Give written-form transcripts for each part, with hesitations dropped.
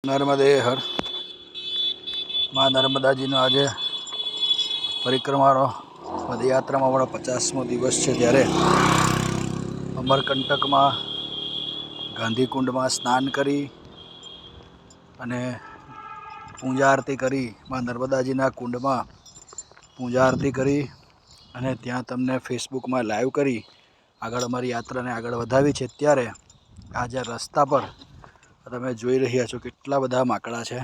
નર્મદે હર માં નર્મદાજીનો આજે પરિક્રમાનો પદયાત્રામાં અમારો 50મો દિવસ છે, ત્યારે અમરકંટકમાં ગાંધીકુંડમાં સ્નાન કરી અને પૂજા આરતી કરી, માં નર્મદાજીના કુંડમાં પૂજા આરતી કરી અને ત્યાં તમને ફેસબુકમાં લાઈવ કરી આગળ અમારી યાત્રાને આગળ વધાવી છે. ત્યારે આજે રસ્તા પર તમે જોઈ રહ્યા છો કેટલા બધા માકડા છે.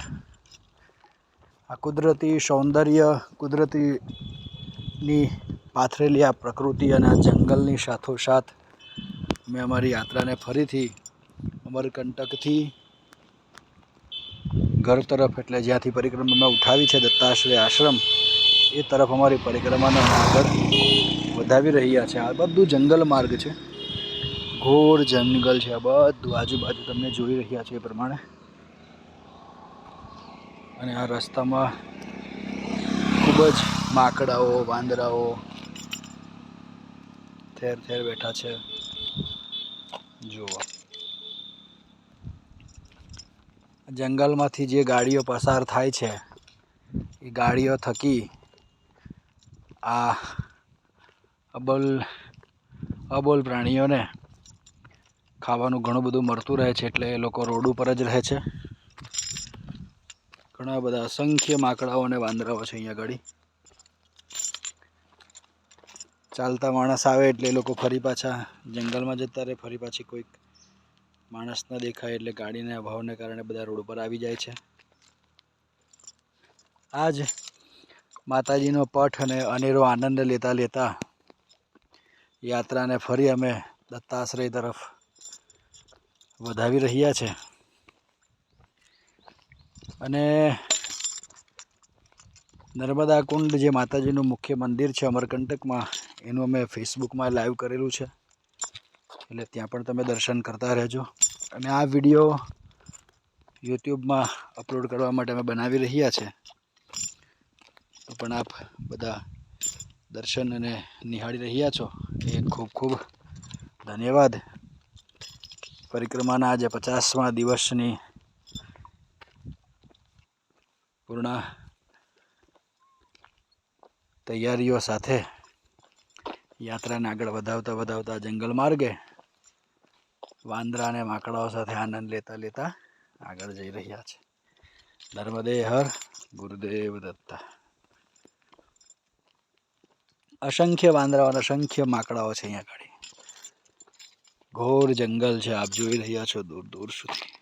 આ કુદરતી સૌંદર્ય, કુદરતીની પાથરેલી આ પ્રકૃતિ અને આ જંગલની સાથોસાથ અમે અમારી યાત્રાને ફરીથી અમરકંટકથી ઘર તરફ, એટલે જ્યાંથી પરિક્રમા ઉઠાવી છે દત્તાશ્રય આશ્રમ, એ તરફ અમારી પરિક્રમાને આગળ વધાવી રહ્યા છે. આ બધું જંગલ માર્ગ છે, ઘોર જંગલ છે. આ બધું આજુબાજુ તમને જોઈ રહ્યા છો એ પ્રમાણે. અને આ રસ્તામાં ખૂબ જ માકડાઓ, વાંદરાઓ ઠેર ઠેર બેઠા છે. જુઓ, જંગલમાંથી જે ગાડીઓ પસાર થાય છે, એ ગાડીઓ થકી આ અબોલ પ્રાણીઓને ખાવાનું ઘણું બધું મળતું રહે છે, એટલે એ લોકો રોડ ઉપર જ રહે છે. ઘણા બધા અસંખ્ય માકડાઓ અને વાંદરાઓ છે અહીંયા આગળ. ચાલતા માણસ આવે એટલે એ લોકો ફરી પાછા જંગલમાં જતા રહે. ફરી પાછી કોઈક માણસ ન દેખાય એટલે ગાડીના અભાવને કારણે બધા રોડ પર આવી જાય છે. આજ માતાજીનો પઠ અને અનેરો આનંદ લેતા લેતા યાત્રાને ફરી અમે દત્તાશ્રય તરફ વધાવી રહ્યા છે. અને નર્મદા કુંડ, જે માતાજીનું મુખ્ય મંદિર છે અમરકંટકમાં, એનું અમે ફેસબુકમાં લાઈવ કરેલું છે, એટલે ત્યાં પણ તમે દર્શન કરતા રહેજો. અને આ વિડીયો યુટ્યુબમાં અપલોડ કરવા માટે અમે બનાવી રહ્યા છે, તો પણ આપ બધા દર્શન અને નિહાળી રહ્યા છો એ ખૂબ ખૂબ ધન્યવાદ. પરિક્રમાના આજે 50મા દિવસની પૂર્ણ તૈયારીઓ સાથે યાત્રાને આગળ વધાવતા વધાવતા જંગલ માર્ગે વાંદરા અને માકડાઓ સાથે આનંદ લેતા લેતા આગળ જઈ રહ્યા છે. નર્મદે હર, ગુરુદેવ દત્તા. અસંખ્ય વાંદરાઓ અને અસંખ્ય માકડાઓ છે અહીંયા આગળ. ઘોર જંગલ છે, આપ જોઈ રહ્યા છો દૂર દૂર સુધી.